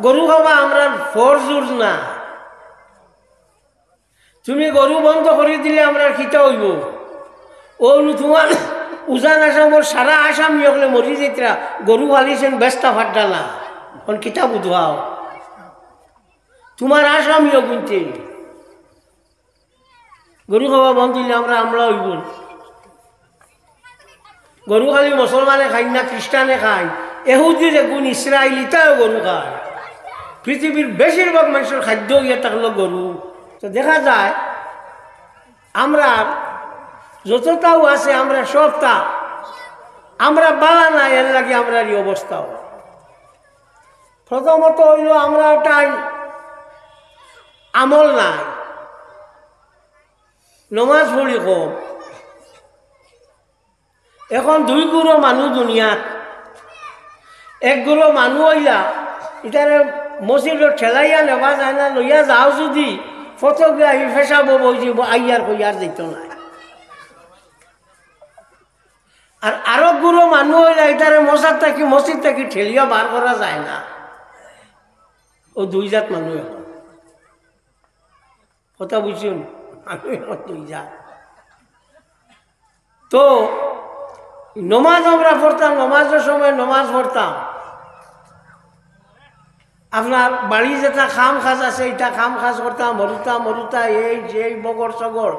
গরু খাওয়া আমরা ফরজুর না। তুমি গরু বন্ধ করে দিলে আমরা খিতা হইব। ও তোমার উজান আসামর সারা আসামি হলে মরি যেতরা গরু হালিছেন ব্যস্তা ফাড্ডা না এখন কিতা বুধবাও তোমার আসামিও গুনতে গরু খাওয়া বন্ধ দিলে আমরা হইব। গরু খালি মুসলমানে খাই না খ্রিস্টানে খায়, এহুদি দেখুন ইসরায়েলি তাও গরু খায়। পৃথিবীর বেশিরভাগ মানুষের খাদ্য ইয়ে থাকলো গরু। তো দেখা যায় আমরা যতটাও আছে আমরা সবটা আমরা বালা নাই, এর লাগে আমরা এই অবস্থাও। প্রথমত হইল আমরা ওটাই আমল নাই, নমাজ পড়ি কম। এখন দুই গুরু মানুষ দুনিয়াত, এক গুরু মানুষ হইলা ইটারে মসজিদত ঠেলাইয়া নেওয়া যায় না, লইয়া যাও যদি ফটোকে আহি ফেসাবো বইব আইয়ার কইয়ার যেত না। আর আরো গুরু মানুষ হইলা এটারে মসজিদ থাকি ঠেলিয়া বার করা যায় না। ও দুই জাত মানুষ এখন কথা বুঝছেন, মানুষ এখন দুই জাত। তো নমাজ আমরা পড়তাম, নমাজের সময় নমাজ পড়তাম। আপনার বাড়ি যেটা খাম খাজ আছে এটা খাম খাজ করতাম, মরুতা এই যে বগর সগর।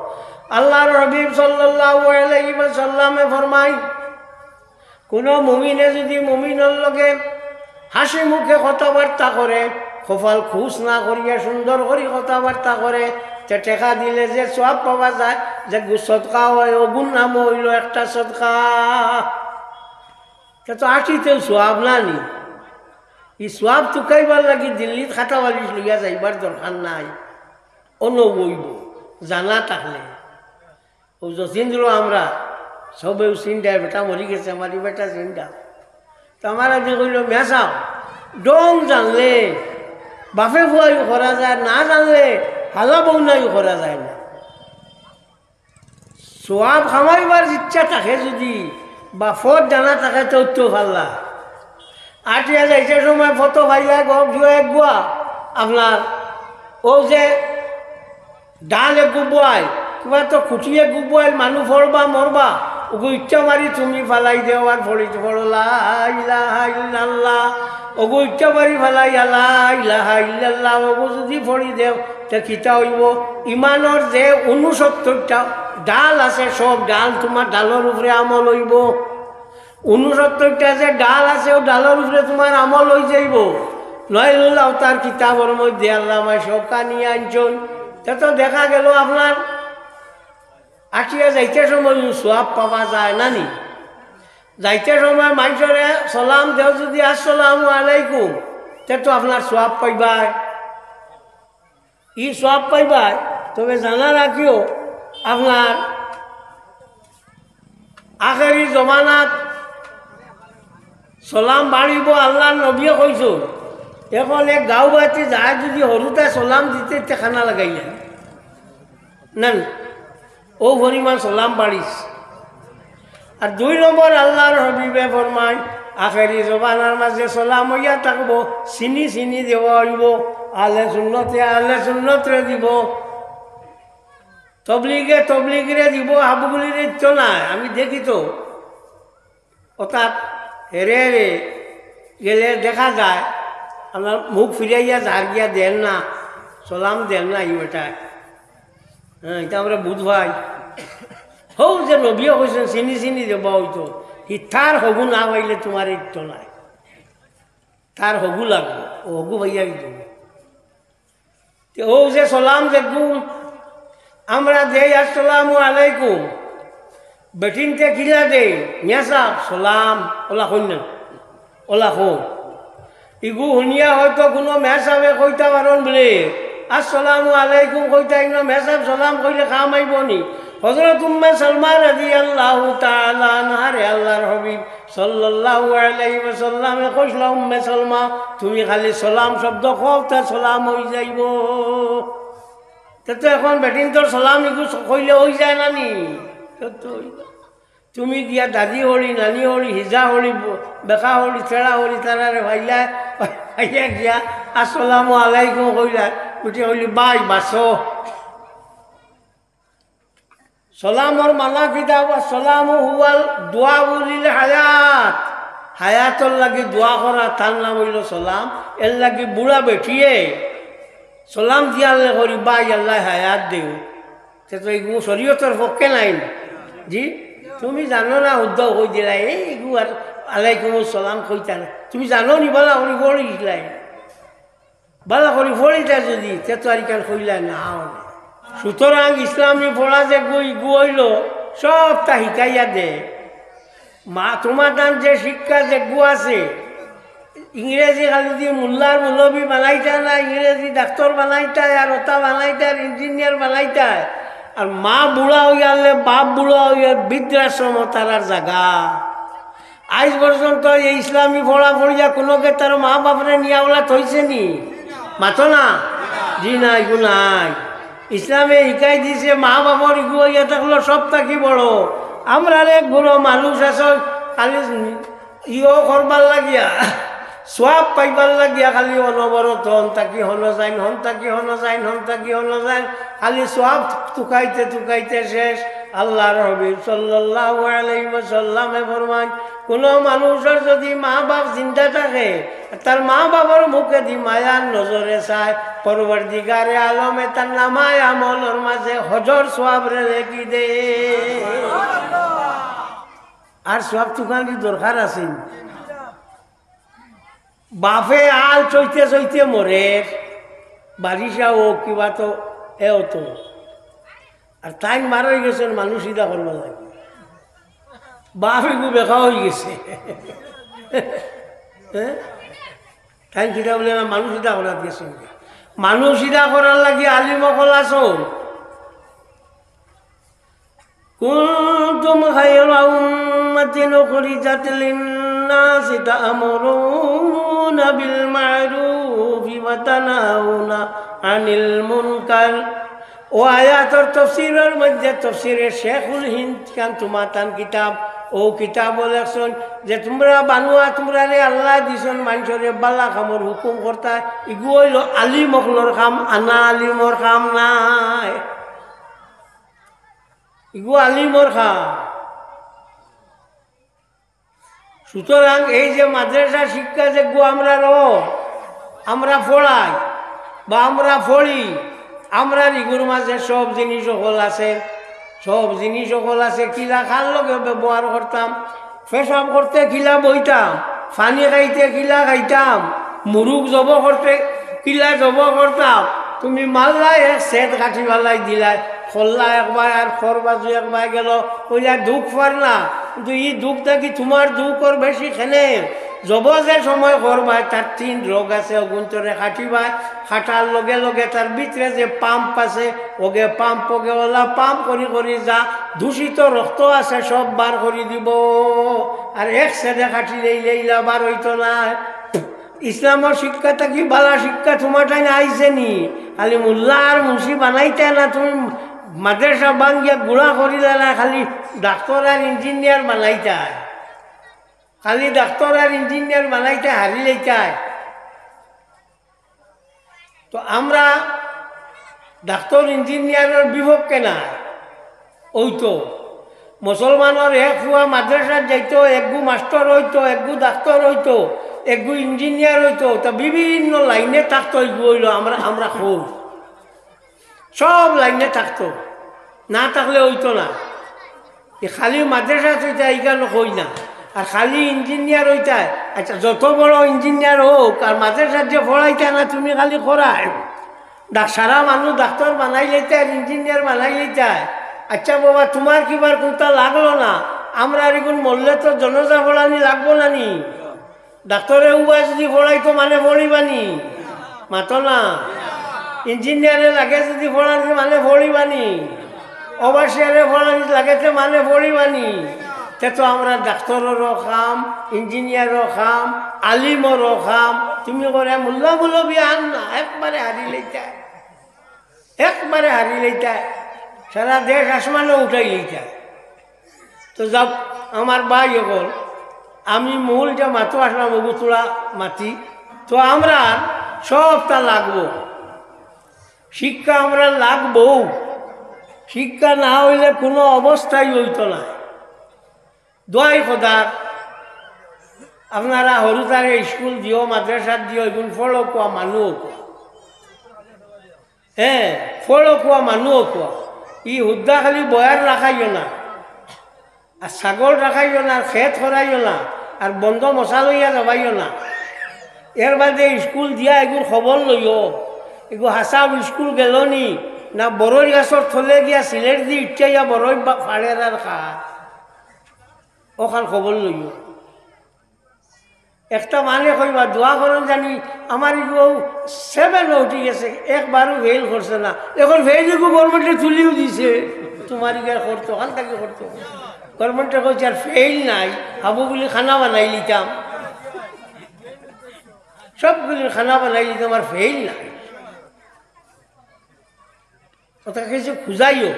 আল্লাহর হাবিব সাল্লাল্লাহু আলাইহি ওয়াসাল্লামে ফরমাই, কোনো মুমিনে যদি মুমিনের লগে হাসি মুখে কথাবার্তা করে, কপাল খুশ না করিয়া সুন্দর করে কথাবার্তা করে, তে টেকা দিলে যে সওয়াব পাওয়া যায়, যে সদকা হয় ওগুন নাম হইল একটা সদকা। তো আটিতেও সওয়াব না নি, এই সওয়াব চুকাইবার লাগি দিল্লিত খাতা বালিশ লইয়া যাইবার দরকার নাই। অনবইব জানা থাকলে ও যতীন্দ্র আমরা সবেও চিন্তা, বেটা মরি গেছে আমার বেটা চিন্তা। তো আমার আগে কইল মেসাও ডং জানলে বাপে ফুয়াইও করা যায়, না জানলে হালা বউনাইও করা যায় না। সওয়াব খামাইবার ইচ্ছা থাকে যদি বা ফট জানা থাকে তো ভাল্লা আটিয়া যাইতে সময় ফটো ভাইলা এক গুয়া আপনার ও যে ডালে গুবাই কিবা তো খুঁটিয়ে গুবাই মানুষ ফরবা মরবা ওগো ইচ্ছা মারি তুমি ফালাই দেও আর ফড়িতে ফড়লা ইলাহা ইল্লাল্লাহ, ওগো ইচ্ছা মারি ফালাই আলা ইলাহা ইল্লাল্লাহ ওগো যদি ফড়ি দেও তে খিতা হইব। ইমানের যে 69টা ডাল আছে সব ডাল তোমার ডালের উপরে আমল হইব। 69টা যে ডাল আছে ও ডালের উপরে তোমার আমল হয়ে যাইব। নয়ুল্লাহ তার কিতাবের মধ্যে আল্লাহ আমায় সব কানিয়ে আনছেন। তো দেখা গেল আপনার আটিয়া যাইতে সময় সওয়াব পাওয়া যায় না নি। যাইতে সময় মানুষরে সালাম দেও যদি আসসালামু আলাইকুম, তে তো আপনার সওয়াব পাইবাই, ই সওয়াব পাইবাই। তবে জানা রাখিও আপনার আখেরি জমানাত সালাম বাড়িব, আল্লাহর নবীয়ে কইছো। এখন এক গাঁও বাতি যায় যদি সৰুতে সালাম দিতে খানা লাগাই যায় না, ও পরিমাণ সালাম বাড়িস। আর 2 নম্বর আল্লাহর হাবিবে ফরমায় আখেরি জমানার মাঝে সালাম হইয়া থাকবো, চিনি দেওয়া হইব। আলে সুন্নতরে দিব, তবলিগরে দিব, হাবুগুলির ইচ্ছো নাই। আমি দেখি তো অর্থাৎ হেরে গেলে দেখা যায় আপনার মুখ ফিরাইয়া ঝাড় গিয়া দেন না, সালাম দেন না। এটা হ্যাঁ, এটা আমরা বুঝবাই হৌ যে নবীও কইছেন চিনি দেবা হইতো। তার হগু না পাইলে তোমার ইচ্ছো নাই, তার হগু লাগবে, ও হগু ভাইয়া দিব। ও যে সালাম দেখুন আমরা দেই আসসালামু আলাইকুম, বেটিনতে কিলা দে মেসাব সালাম ওলা কইন ওলা কো ইগু শুনিয়া হয়তো কোনো মেসাবে কইতা পারন বলে আসসালামু আলাইকুম কইতা ইনো মেসাব সালাম কইলে কাম আইব নি। হযরত উম্মে সালমা রাদিয়াল্লাহু তাআলা আনহা রে আল্লাহর হাবিব সাল্লাল্লাহু আলাইহি ওয়াসাল্লামে কইলা উম্মে সালমা তুমি খালি সালাম শব্দ কও তা সালাম হই যাইব। তো এখন বেটিন তোর সালাম ইগু কইলে হই যায় না নি। তুমি দিয়া দাদি হলি নানি হলি হিজা হলি বেকা হলি ছেড়া হলি তারারে ভাইলা আইয়া গিয়া আসসালামু আলাইকুম কইলা, উঠে কইলি বাই বাসো। সালামর মানা কিতাব সালামু হুয়াল দোয়া বলিল হায়াত, হায়াতর লাগি দোয়া করা তার নাম হইল সালাম। এর লাগি বুড়া বেঠিয়ে সালাম দিয়ালে করি বাই আল্লাহ হায়াত দেও, সে তো এইগুলো শরীয়তের পক্ষে নাই না। জি তুমি জানো না উদ্যোগ হয়ে দিলাই এইগু আর আলাইকুম সালাম কইতা না, তুমি জানো নি বালা করি পড়িলাই, বালা করি পড়িতা যদি তে তো আর কাল কইলাই না। সুতরাং ইসলামী পড়া যে গুইল সবটা শিকাইয়া দে। মা তোমার নাম যে শিক্ষা যে গু আছে, ইংরেজি খালি দিয়ে মোল্লার মৌলবী বানাইতা না, ইংরেজি ডাক্তার বানাইতায় আর ওটা বানাইতায় আর ইঞ্জিনিয়ার বানাইতায়। আর মা বুড়া হইয়ালে বাপ বুড়া হইয়া বৃদ্ধাশ্রম তার জায়গা। আজ পর্যন্ত এই ইসলামী পড়া পড়িয়া কোনোকে তার মা বাপরে নিয়া ওলা থইছে নি? মাতো না, জি না, এগু নাই। ইসলামে শিকাই দিছে মা বাপর ইগু হইয়া থাকলো সব থাকি বড়। আমরা এক বুড়ো মানুষ আছো খালি ইও করবার লাগিয়া সব পাইবার লাগিয়া খালি অনবরত হন তাকি হন যাইন, হন তাকি হন যাইন, হন তাকি হন যাইন, খালি সব টুকাইতে টুকাইতে শেষ। আল্লাহর হাবিব সাল্লাল্লাহু আলাইহি ওয়াসাল্লামে ফরমান, কোনো মানুষের যদি মা বাপ জিন্দা থাকে তার মা বাবার মুখে দি মায়ার নজরে চায়, পরবর্তীকারে আলমে তার নামায় আমলের মাঝে হজর সওয়াব রেখে দে। আর সব টুকানি দরকার আছে? বাপে আল চইতে চইতে মরে, বারিশা ও কিবা তো এও তো, আর তাই মারা হয়ে গেছেন মানুষ ইদা করবার লাগে। বাপ এগু বেখা হয়ে গেছে, হ্যাঁ তাই কিতা বলে না মানুষ ইদা করার গেছে। মানুষ ইদা করার লাগে আলিমকল আছো। কুনতুম খায়রা উম্মাতিন উখরিজাত লিন-নাসি তা'মুরুনা বিল মা'রুফি ওয়া তানহাউনা আনিল মুনকার। ও আয়াতর তফসিরের মধ্যে তফসিরে শেখুল হিন্দ খান তুমাতান কিতাব ও কিতাব লেখছেন যে তোমরা বানুয়া তোমরা রে আল্লাহ দিছেন মানুষরে বালা কামর হুকুম করতা, ইগু হইল আলিমকলর কাম, আনা আলিমর কাম নাই, ইগু আলিমর কাম। সুতরাং এই যে মাদ্রাসা শিক্ষা যে গু আমরা পড়াই বা আমরা পড়ি, আমরা ইগুর মাঝে সব জিনিস সকল আছে, সব জিনিস সকল আছে। কিলা খার লগে ব্যবহার করতাম, পেশাব করতে কিলা বইতাম, পানি খাইতে কিলা খাইতাম, মুরুখ জব করতে কিলা জব করতাম। তুমি মাল্লাই সেদ কাঠি মাল্লাই দিলাই, খোল্লা একবার আর খর বাজু একবার গেল, কইলা দুঃখ পার না, কিন্তু ই দুঃখ থাকি তোমার দুঃখর বেশি খেলে জব যে সময় করবাই তার 3 রোগ আছে, অগুন্তরে খাটিবাই, খাটার লগে লগে তার ভিতরে যে পাম্প আছে ওগে পাম্প ওগে ওলা পাম্প করি করি যা দূষিত রক্ত আছে সব বার করে দিব। আর এক সেদে খাটি লেইলা বার হইতো না। ইসলামের শিক্ষা থাকি বালা শিক্ষা তোমার টাইম আইসে নি, খালি মোল্লা আর মুন্সি বানাইতে না, তুমি মাদ্রাসা বাঙ্গিয়া গুড়া করিলে না, খালি ডাক্তার আর ইঞ্জিনিয়ার বানাইতে, খালি ডাক্তার আর ইঞ্জিনিয়ার বানাইতে হারি লেইতায়। তো আমরা ডাক্তার ইঞ্জিনিয়ারের বিপক্ষে না, ওই তো মুসলমানের এক হুয়া মাদ্রাসার যাইতো, একগু মাস্টার হইতো, একগু ডাক্তার হইতো, একগু ইঞ্জিনিয়ার হইতো, তা বিভিন্ন লাইনে থাকতো। এগু হইল আমরা খোঁজ সব লাইনে থাকতো, না থাকলে হইতো না। খালি মাদ্রাসা হইতা এইখানে হই না, আর খালি ইঞ্জিনিয়ার হইতায়। আচ্ছা যত বড় ইঞ্জিনিয়ার হোক আর মাদ্রাসার যে পড়াইতা না তুমি খালি করায়, সারা মানুষ ডাক্তার বানাই লইতে আর ইঞ্জিনিয়ার বানাই লইতায়। আচ্ছা বাবা তোমার কিবার কোনটা লাগলো না, আমরা এখন মরলে তো জনজা পড়ানি লাগবো না নি? ডাক্তারে উবা যদি পড়াইতো মানে পড়িবানি, মাতো না। ইঞ্জিনিয়ারে লাগে যদি পড়ানি মানে পড়িবানি, ওভারসিয়ারে পড়ানি লাগেতে মানে পড়িবানি। তে তো আমরা ডাক্তারেরও খাম, ইঞ্জিনিয়ারও খাম, আলিমরও খাম। তুমি করে মোল্লা মুলবি আন না, একবারে হারি লইতায়, একবারে হারি লইতায়, সারা দেশ আসমানে উঠাই লইতায়। তো যাক আমার ভাই হল, আমি মূলটা মাতো আসলাম অগুতোড়া মাটি, তো আমরা সবটা লাগবো, শিক্ষা আমরা লাগবো। শিক্ষা না হইলে কোনো অবস্থায় হইতো না। দোয়াই খোদার আপনারা হরুতারে স্কুল দিও, মাদ্রাসার দিও, এগুলো ফলো কোয়া মানুষ কোয়া, হ্যাঁ ফলো কোয়া মানুষ কোয়া। ই হুদ্দা খালি বয়ার রাখাইও না, আর ছাগল রাখাইও না, আর খেত করাইও না, আর বন্ধ মশা লইয়া যাবাইও না। এর বাদে স্কুল দিয়া এগুলো খবর লইও, এগুলো হাসাব স্কুল গেল নি না বড়ই গাছর থলে গিয়া সিলেট দি ইটাইয়া বড়ই ফাড়ের আর খা, ওখান খবর লইও। একটা মানে কইবা দোয়া করেন জানি আমার এগুলো 7 উঠি গেছে, একবারও ফেল করছে না। এখন ফেল এগুলো গভর্নমেন্টে তুলিও দিছে, তোমার ইগার করতো ওখান থেকে করতো। গভর্নমেন্টে কইছে আর ফেল নাই, হাবুগুলি খানা বানাই লিতাম, সবগুলির খানা বানাই লিতাম, আর ফেল নাই। কথা কিছু খুঁজাইও,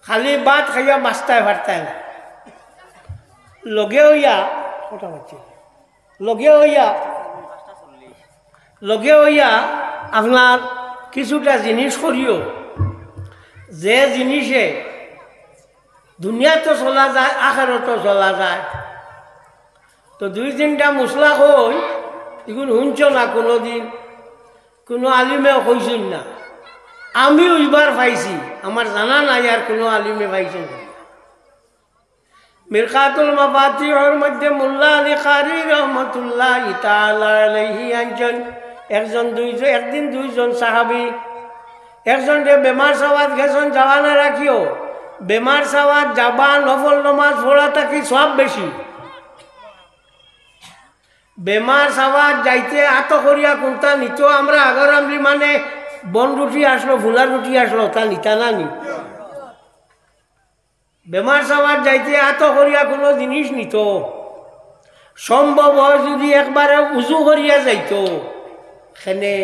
খালি ভাত খাইয়া মাস্তায় ভারতায় না। লগে হইয়া কথা পাচ্ছি, লগে হইয়া আপনার কিছুটা জিনিস করিও, যে জিনিসে দুনিয়াতে চলা যায়, আখেরাতেও চলা যায়। তো 2-3টা মশলা কই, এগুলো শুনছ না কোনোদিন, কোনো আলিমেও কইছেন না। আমি ওইবার পাইছি, আমার জানা নাই আর কোনো আলিমে পাইছেন না। মিরকাতুল মাফাতিহর মধ্যে মোল্লা আলী কারি রহমতুল্লাহ তাআলা আলাইহি আনছেন, একদিন দুইজন সাহাবী, একজন বেমার সাওয়াত গেছেন, যাওয়া না রাখিও। বেমার সাওয়াত যাবা, নফল নমাজ পড়া থাকি সব বেশি। বেমার সাওয়াত যাইতে আত করিয়া কোনটা নিত, আমরা আগর আমি মানে বন রুটি আসলো, ভুলার রুটি আসলো, তা নিতা না নি। বেমার সাওয়াত যাইতে আত করিয়া কোনো জিনিস নিত, সম্ভব হয় যদি একবারে উজু করিয়া যাইত। সেনে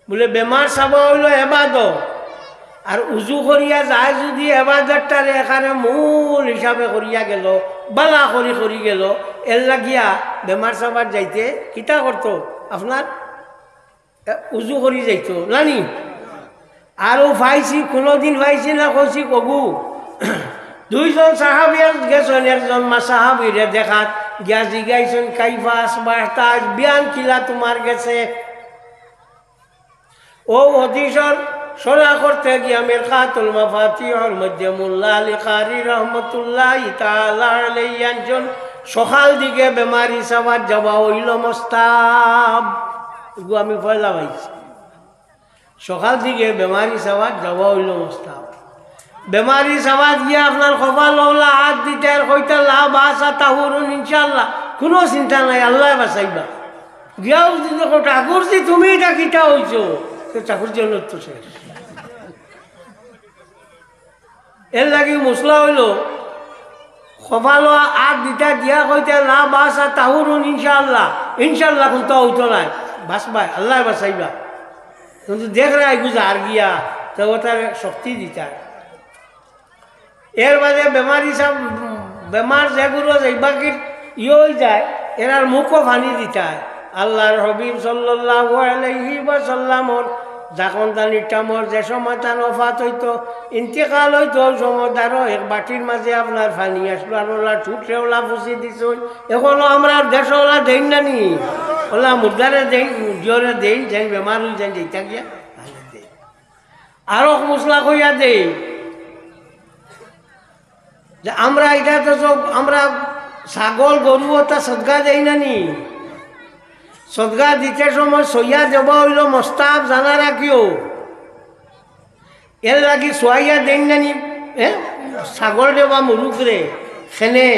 বলে বেমার চাবা হইল এবাদত, আর উজু করিয়া যায় যদি এবাদতটারে এখানে মূল হিসাবে করিয়া গেল, বালা করি গেল, এর লাগিয়া বেমার চাবার যাইতে কিতা করত আপনার উজু করি যাইত নানি। আরও পাইছি, কোনোদিন পাইছি না কইছি কগু। 2জন সাহাবী গেছেন, একজন মা সাহাবীরে দেখাত গিয়া জিগাইছেন কাইফা আসবাহতা, বিয়ান কিলা তোমার গেছে। ও হদিসর সরা করতে গিয়া মিরকাতুল মাফাতিহর মধ্যে মোল্লা আলী কারি রহমতুল্লাহ তাআলা আলাইহি আনছেন, সকাল দিকে বেমারি সাবাত যাওয়া হইল মস্তাব। এগুলো আমি পয়লা পাইছি, সকাল দিকে বেমারি সাবাত যাওয়া হইল মস্তাব। বেমারি সাবাত গিয়া আপনার কপাল ওলা হাত দিতে আর কইতা লাভ আসা তাহুরুন ইনশাল্লাহ, কোনো চিন্তা নাই, আল্লাহ বাঁচাইবা। গিয়াও যদি ঠাকুরজি তুমি এটা কিটা হইছ, ঠাকুরজি হল তো শেষ। এর লাগি মশলা হইল কপাল হাত দিতা দিয়া কইতা লাভ আসা তাহুরুন ইনশাল্লাহ, ইনশাল্লাহ কোনটা হইতো নাই, বাঁচবাই, আল্লাহ বাঁচাইবা। কিন্তু দেখ রা এগুলো আর গিয়া তো তার শক্তি দিতা। এর বাদে বেমারি সব বেমার যেগুলো যাইবাকি হয়ে যায়, এরার মুখও ফানি দিতায়। আল্লাহর হাবিব সাল্লাল্লাহু আলাইহি ওয়াসাল্লামর যখন তার টামর যে সময় তার ওফাত হইতো, ইন্তেকাল হইতো, ওই সময় তারও এক বাটির মাঝে আপনার ফানি আসলো, আর ওলা ঠুটে ওলা ফুসি দিছ। এখনো আমরা দেশ ওলা দেন না নি, ওলা মুর্দারে দেন, জিয়রে দেন, যেন বেমার হয়ে যান যেটা গিয়া দেন, আরো মশলা কইয়া দেই যে আমরা এটা তো সব আমরা ছাগল গরু তা সদগা দেই না নি। সদগা দিতে সময় সইয়া যাব হইল মস্তাব, জানা রাখিও। এর লাগি সোয়াইয়া দেন না নি, ছাগল দেবা মুরুখরে সেনে।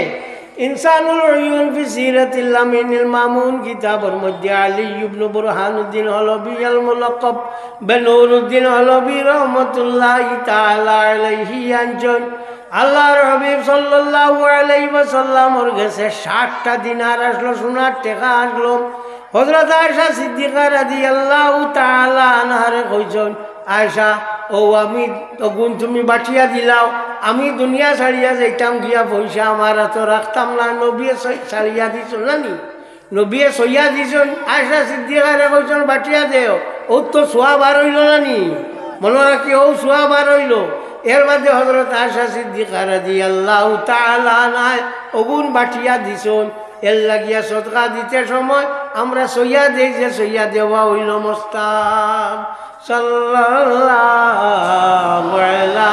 ইনসানুল উয়ুন ফি সিরাতিল আমিনিল মামুন কিতাবের মধ্যে আলী ইবনে বুরহানুদ্দিন হলবি আল মুলাক্কাব বেনুরউদ্দিন হলবি রাহমাতুল্লাহি তাআলা আলাইহি আনছেন, আল্লাহর হাবিব সাল্লাল্লাহু আলাইহি ওয়াসাল্লামর কাছে 60টা দিনার আসলো, সোনার টাকা আসলো। হযরত আয়েশা সিদ্দিকা রাদিয়াল্লাহু তাআলা আনহারে কইছেন, আয়েশা ও আমি তখন তুমি বাটিয়া দিলাও, আমি দুনিয়া ছাড়িয়া যাইতাম গিয়া পয়সা আমার এত রাখতাম না, নবী ছাড়িয়া দিছ নানি, নবীয়ে সইয়া দিছেন আয়েশা সিদ্দিকারে কইছেন বাটিয়া দেও ও তো সোয়া বার হইল না নি মনে রাখি ও সোয়া বার হইল এর বাদে হযরত আয়েশা সিদ্দিকা রাদিয়াল্লাহু তাআলা নাই ওগুন বাটিয়া দিছেন এর লাগিয়া সদকা দিতে সময় আমরা সইয়া দেই যে সইয়া দেওয়া হইল মুস্তাব সাল্লাল্লাহু আলা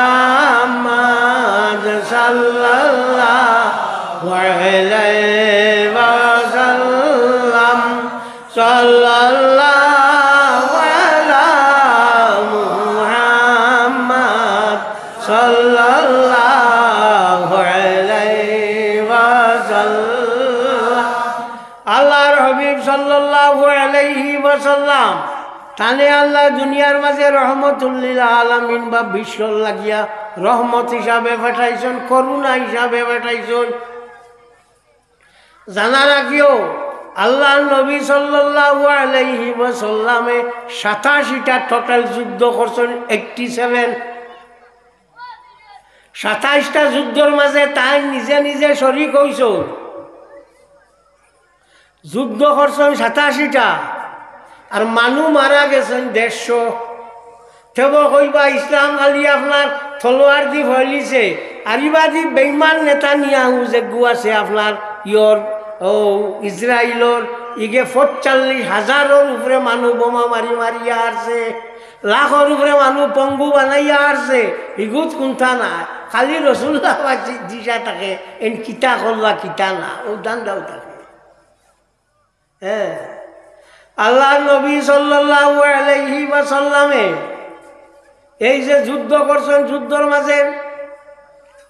মুহাম্মাদ সাল্লাল্লাহু আলাইহি ওয়াসাল্লাম সাল্লাল্লাহু আলা মুহাম্মাদ সাল্লাল্লাহু আলাইহি ওয়াসাল্লাম আল্লাহর হাবিব সাল্লাল্লাহু আলাইহি ওয়াসাল্লাম তানে আল্লাহ দুনিয়ার মাঝে রহমতুল লিল আলামিন বা বিশ্বর লাগিয়া রহমত হিসাবে পাঠাইছেন করুণা হিসাবে পাঠাইছেন জানা রাখিও আল্লাহ নবী সাল্লাল্লাহু আলাইহি ওয়াসাল্লামে 87টা টোটাল যুদ্ধ করছেন 87 27টা যুদ্ধের মাঝে তাই নিজে নিজে শরীক হইছেন যুদ্ধ করছেন 87টা আর মানুষ মারা গেছেন 150 তেব কইবা ইসলাম আলী আপনার তলোয়ার দি ফলিছে আর ইবাদি বেঈমান নেতানিয়াহু যে আছে আপনার ও ইসরায়েলর ইগে ৪৫,০০০-এর উপরে মানুষ বোমা মারি মারিয়া আসছে লাখর উপরে মানুষ পঙ্গু বানাইয়া আসছে ইগুত কোনটা না খালি রসুল্লাহ দিশা থাকে এন কিতা করলা কিতা না ও দান দাও থাকে হ্যাঁ আল্লাহ নবী সাল্লাল্লাহু আলাইহি ওয়াসাল্লামে এই যে যুদ্ধ করছেন যুদ্ধের মাঝে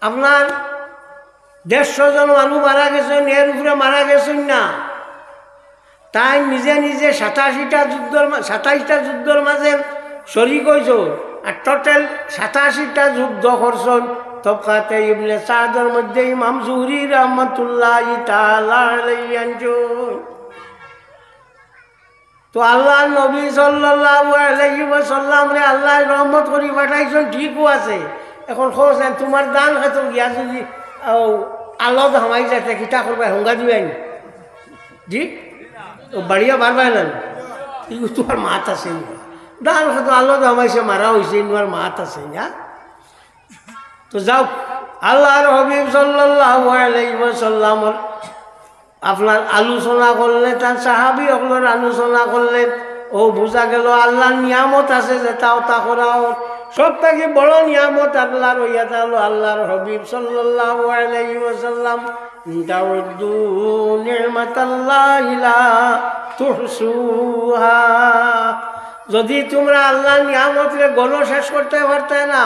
আপনার ১৫০ জন মানুষ মারা গেছেন এর উপরে মারা গেছেন না তাই নিজে নিজে ২৭টা যুদ্ধের মাঝে শরীক হয়েছ আর টোটাল ৮৭টা যুদ্ধ করছেন তফকাতে ইবনে সাদের মধ্যে ইমাম জুহরি রাহমাতুল্লাহি তাআলা আলাইহি আনছেন তো আল্লাহ নবী সাল্লাল্লাহু আলাইহি ওয়াসাল্লাম রে আল্লাহ রহমত করি পাঠাইছেন ঠিকও আছে এখন খোঁজেন তোমার দান হয়তো গিয়া যদি আল্লাহ হামাই যাতে কিতা করবে হঙ্গা দিবেন জি বাড়িয়া বারবার না তোমার মাত আছে দান হয়তো আল্লাহ হামাইছে মারা হয়েছে তোমার মাত আছে না তো যাও আল্লাহর হাবিব সাল্লাল্লাহু আলাইহি ওয়াসাল্লাম আপনার আলোচনা করলে তার সাহাবি সকলের আলোচনা করলে ও বোঝা গেল আল্লাহর নিয়ামত আছে যে তাও তা করাও সব থেকে বড় নিয়ামত আল্লাহর হইয়াতে হলো আল্লাহর হাবিব সাল্লাল্লাহু আলাইহি ওয়াসাল্লাম তাউদ্দু নি'মাতাল্লাহি লা তুহসুহা যদি তোমরা আল্লাহর নিয়ামতকে গণ শেষ করতে পারতে না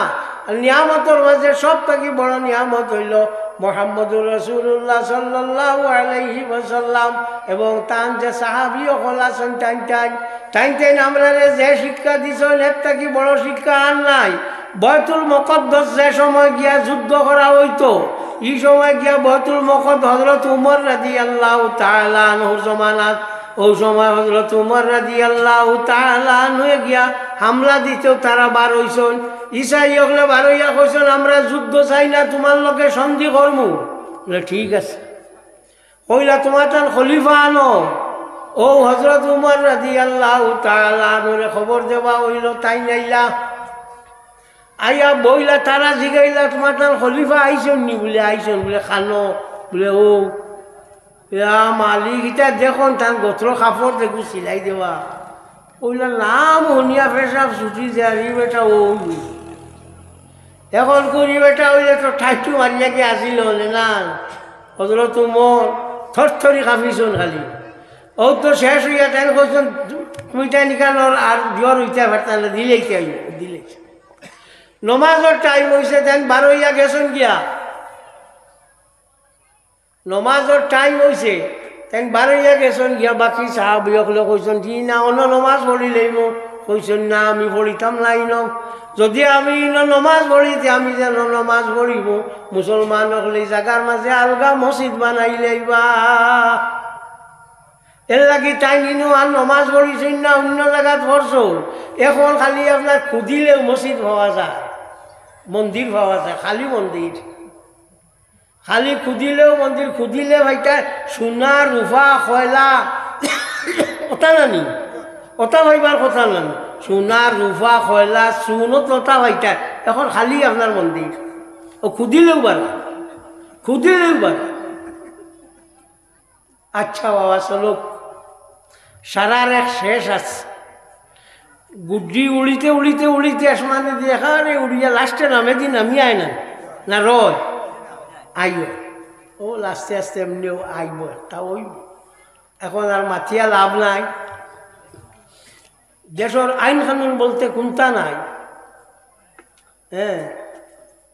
নিয়ামতের মাঝে সব থেকে বড় নিয়ামত হইল মুহাম্মদুর রাসূলুল্লাহ সাল্লাল্লাহু আলাইহি ওয়াসাল্লাম এবং তান যে সাহাবী সকল আছেন টাইন আমরা যে শিক্ষা দিছেন এর থেকে বড় শিক্ষা আর নাই বাইতুল মুকদ্দাস যে সময় গিয়া যুদ্ধ করা হইতো এই সময় গিয়া বাইতুল মুকদ্দাস হযরত উমর রাদিয়াল্লাহু তাআলা আনহুর জামানাত ওই সময় হযরত উমর রাদিয়াল্লাহু তাআলা আনহু গিয়া হামলা দিতেও তারা বার হইছেন ঈসাই হলে বার হইয়া কইছেন আমরা যুদ্ধ চাই না তোমার লগে সন্ধি করমু বলে ঠিক আছে কইলা তোমার তার খলিফা আনো ও হযরত উমর রাদিয়াল্লাহু তাআলা আনহুরে খবর দেওয়া হইল তাই নাইলা আইয়া বইলা তারা জিগাইলা তোমার তার খলিফা আইছেন নি বলে আইছেন বলে খানো বলে ও মালিক ইটা দেখুন তার গোত্র কাপড় দেখু সিলাই দেওয়া ওইলা নাম হনিয়া পেশাব ছুটি যারি বেটা ও এখন করি বেটা ওইলে তো ঠাইটু মারিয়া কি আসিল হলে না হজরত উমর থরথরি কাঁপিছন খালি ও তো শেষ হইয়া তাই কইছেন তুমি তাই নিকানোর আর জ্বর হইতে পারতাম না দিলেইতে দিলেইছে নমাজের টাইম হয়েছে তাই বার হইয়া গেছেন গিয়া নমাজের টাইম হয়েছে তাই বার হইয়া গেছেন গিয়া বাকি সাহাবিসকলে কইছেন কি না অন্য নমাজ পড়ি লইব কইছেন না আমি পড়িতাম নাই ন যদি আমি নমাজ পড়িতে আমি যেন নমাজ পড়িব মুসলমান হলে জায়গার মাঝে আলগা মসজিদ বানাই লইবা এর লাগি তাই নিনু আর নমাজ পড়িছেন না অন্য জায়গাত পড়ছ এখন খালি আপনার খুঁদিলেও মসজিদ পাওয়া যায় মন্দির পাওয়া যায় খালি মন্দির খালি খুদিলেও মন্দির খুদিলে ভাইটা সোনা রূপা কয়লা ওটা নানি ওটা ভাইবার কথা নানি সোনা রূপা কয়লা চুনত ওটা ভাইটা এখন খালি আপনার মন্দির ও খুদিলেও বাড়া খুদিলেও বাড়া। আচ্ছা বাবা চলো সারার এক শেষ আছে গুড্ডি উড়িতে উড়িতে উড়িতে আসমানে দিয়ে এখানে উড়িয়া লাস্টে নামে দিন নামি আয় না রয় আইব ও আস্তে আস্তে এমনিও আইব একটা ওইব এখন আর মাথিয়া লাভ নাই দেশের আইন কানুন বলতে কোনটা নাই হ্যাঁ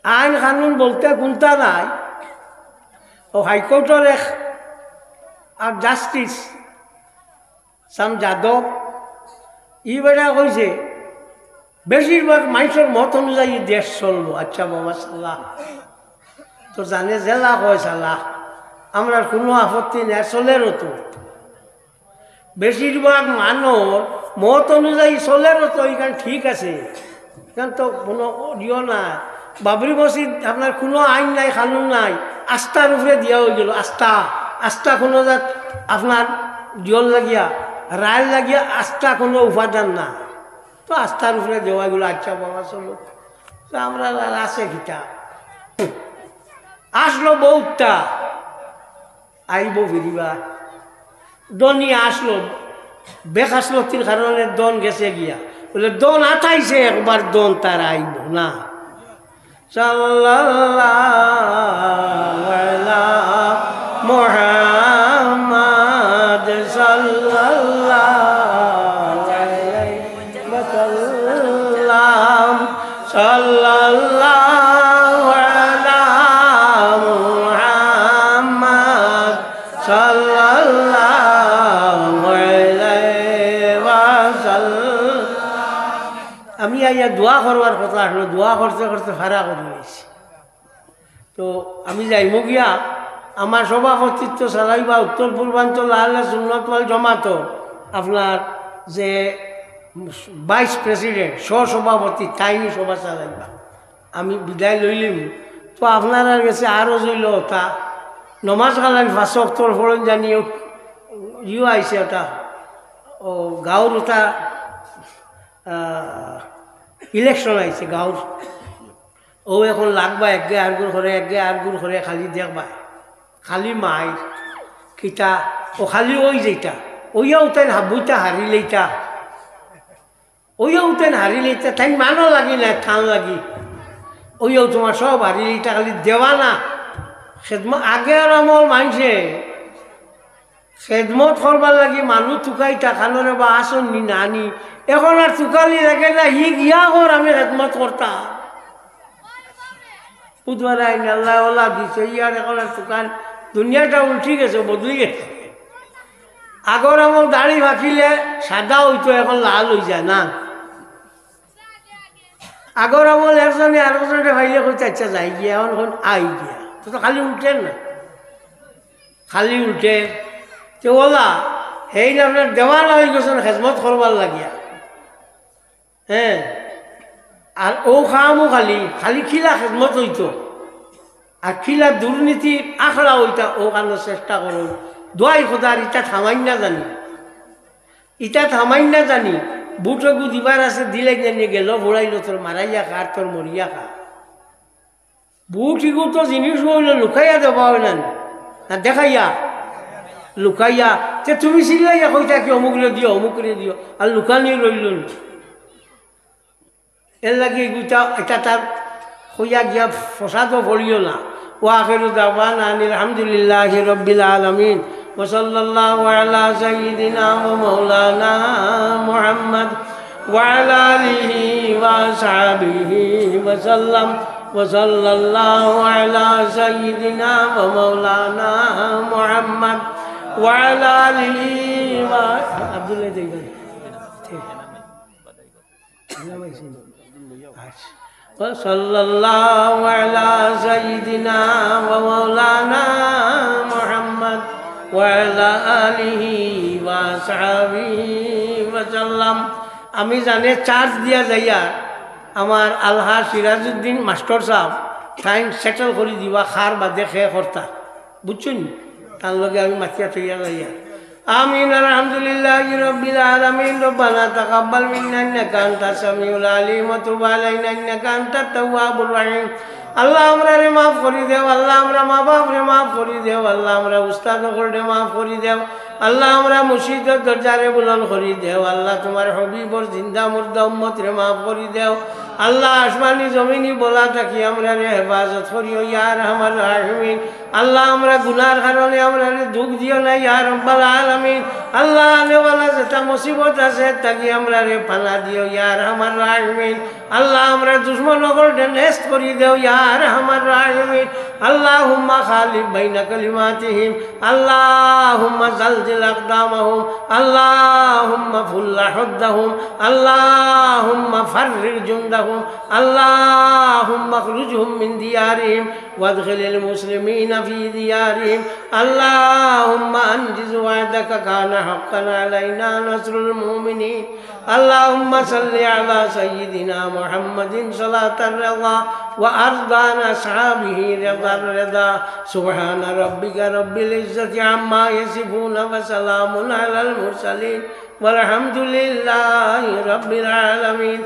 আইন কানুন বলতে কোনটা নাই ও হাইকোর্টের এক আর জাস্টিস সাম যাদব ই বেটা কইছে বেশিরভাগ মানুষের মত অনুযায়ী দেশ চলবো। আচ্ছা বাবা সাল্লাহ তো জানে জেলা কয় সাল্লাহ আমরা কোনো আপত্তি নেই চলেরও তো বেশিরভাগ মানুষ মত অনুযায়ী চলেরও তো এখানে ঠিক আছে এখানে তো কোনো ইয়ে না বাবরি মসজিদ আপনার কোনো আইন নাই কানুন নাই আস্থার উপরে দিয়া হয়ে গেল আস্থা আস্থা কোনো যাত আপনার জল লাগিয়া রায় লাগিয়া আস্থা কোনো উপাদান না তো আস্থার উপরে দেওয়া গেলো। আচ্ছা বাবা চলো তো আমরা আছে কিতা আসলো বহুতটা আইব ফিরিবা দনি আসলো বেকাসলতির কারণে দন গেছে গিয়া বলে দন আঠাইছে একবার দন তার আইব না সাল্লাল্লাহু আলা মুহাম্মাদ সাল্লাল্লাহু আলাইহি ওয়াসাল্লাম সাল্লাল্লাহু আলা মুহাম্মাদ সাল্লাল্লাহু আলাইহি ওয়াসাল্লাম। আমি আইয়া দোয়া করবার কথা আসলো দোয়া করতে করতে ভাড়া করে নিয়েছি তো আমি যাইব গিয়া আমার সভাপতিত্ব চালাইবা উত্তর পূর্বাঞ্চল আহলে সুন্নাত ওয়াল জামাত আপনার যে ভাইস প্রেসিডেন্ট সহসভাপতি তাইনি সভা চালাইবা আমি বিদায় লইলিম তো আপনারা গেছে আরও জইল ওটা নমাজ কালাম 5 অক্টোবর ফলন জানিও ইউ আইছে ওটা ও গাঁৱৰ ওটা ইলেকশন আইছে গাঁৱৰ ও এখন লাগবা একগে আরগুর ঘরে খালি দেখবা খালি মাই কিতা ও খালি ওই যেটা ওইয়া উঠেন হাবুইটা হারিলেইটা ওইয়া উঠেন হারিলেইটা তাই মানও লাগি না থান লাগি ওইয়াও তোমার সব হারিলেইটা খালি দেওয়া না খেদমত আগে আর আমল মানছে খেদমত করবার লাগি মানুষ টুকাইটা খানরে বা আসন নি নানি এখন আর টুকালি লাগে না ই গিয়া কর আমি খেদমত করতাম বুধবার আইন আল্লাহ ওলা দিছে ইয়ার এখন আর টুকান দুনিয়াটা উল্টি গেছে বদলি গেছে আগর আমল দাড়ি ভাকিলে সাদা হইতো এখন লাল হয়ে যায় না আগর আমল একজনে আরেকজনে ভাইলে কইতে আচ্ছা যাই গিয়া এখন আই গিয়া তো খালি উল্টেন না খালি উল্টে তো ওলা সেই আপনার দেওয়ানা হয়ে গেছেন খেজমত করবার লাগিয়া হ্যাঁ আর ও খামও খালি খালি খিলা খেজমত হইতো আর খিলা দুর্নীতি আখড়া হইতা ও কারণে চেষ্টা করো দোয়াই খোদার ইটা থামাই না জানি বুটগু দিবার আছে দিলে জানিয়ে গেল ভোড়াইল তোর মারাইয়া খা আর তোর মরিয়া খা বুটিগু তো জিনিস হইল লুকাইয়া দেওয়া হয় না দেখাইয়া লুকাইয়া যে তুমি চিল্লাইয়া কইতা কি অমুকরে দিও আর লুকানি রইল এর লাগে এগুটা এটা তার হইয়া গিয়া ফসাদও পড়িও না ও আখিরু দাওয়ানা আলহামদুলিল্লাহি রাব্বিল আলামিন ওয়া সাল্লাল্লাহু আলা সাইয়্যিদিনা ওয়া মাওলানা মুহাম্মদ ওয়া আলা আলিহি ওয়া সাহবিহি ওয়া সাল্লাম ওয়া সাল্লাল্লাহু আলা সাইয়্যিদিনা ওয়া মাওলানা মুহাম্মদ ওয়া আলা আলিহি ওয়া আব্দুল্লাহ দেইবেন ঠিক সাল্লাল্লাহু আলা সাইয়্যিদিনা ওয়া মাওলানা মুহাম্মদ ওয়া আলা আলিহি ওয়া সাহবিহি ওয়া সাল্লাম। আমি জানে চার্জ দিয়া যাইয়া আমার আলহা সিরাজউদ্দিন মাস্টার সাহেব টাইম সেটেল করে দিবা খার বাদে খেয়ে কর্তা বুঝছেন তার লগে আমি মাতিয়া তৈয়া যাইয়া আমিন আলহামদুলিল্লাহ রাব্বিল আলামিন রব্বানা তাকাব্বাল মিন্না ইন্নাকা আনতাস সামিউল আলিম ওয়া তুব আলাইনা ইন্নাকা আনতাত তাওয়াবুর রহিম আল্লাহ আমরা রে মাফ করি দেও আল্লাহ আমরা মা বাপ রে মাফ করি দেও আল্লাহ আমরা উস্তাদ রে মাফ করি দেও আল্লাহ আমরা মুর্শিদের দরজারে বুলন্দ করি দেও আল্লাহ তোমার হবিবর জিন্দা মুর্দা উম্মত রে মাফ করি দেও আল্লাহ আসমানি জমিনি বলা থাকি আমরা রে হেফাজত করিও ইয়া রহমান রাহিমিন আল্লাহ আমরা গুনার কারণে আমরা রে দুঃখ দিও না ইয়া রব্বাল আলামিন আল্লাহ আনেওয়ালা যেটা মুসিবত আছে তাকে আমরা রে পানা দিও ইয়া রহমান রাহিমিন আল্লাহ আমরা দুশ্মন নগরকে নেস্ট করি দেও ইয়া রহমান রাহিমিন আল্লাহুম্মা খালিফ বাইনা কালিমাতিহিম আল্লাহুম্মা জালজিল আকদামাহুম আল্লাহুম্মা ফুল্লা হুদ্দাহুম আল্লাহুম্মা ফাররির জুন্দাহুম আল্লাহুম্মা আখরিজহুম মিন দিয়ারিহিম ওয়াদখিলিল মুসলিমিনা ফি দিয়ারিহিম আল্লাহুম্মা আনজিজ ওয়াদাকা কানা হাক্কান আলাইনা নাসরুল মুমিনিন আল্লাহুম্মা সাল্লি আলা সাইয়্যিদিনা মুহাম্মাদিন সালাতার রিদা ওয়া আরদান আসহাবিহি রিদার রিদা সুবহানা রাব্বিকা রাব্বিল ইজ্জাতি আম্মা ইয়াসিফুন ওয়া সালামুন আলাল মুরসালিন ওয়ালহামদুলিল্লাহি রাব্বিল আলামিন।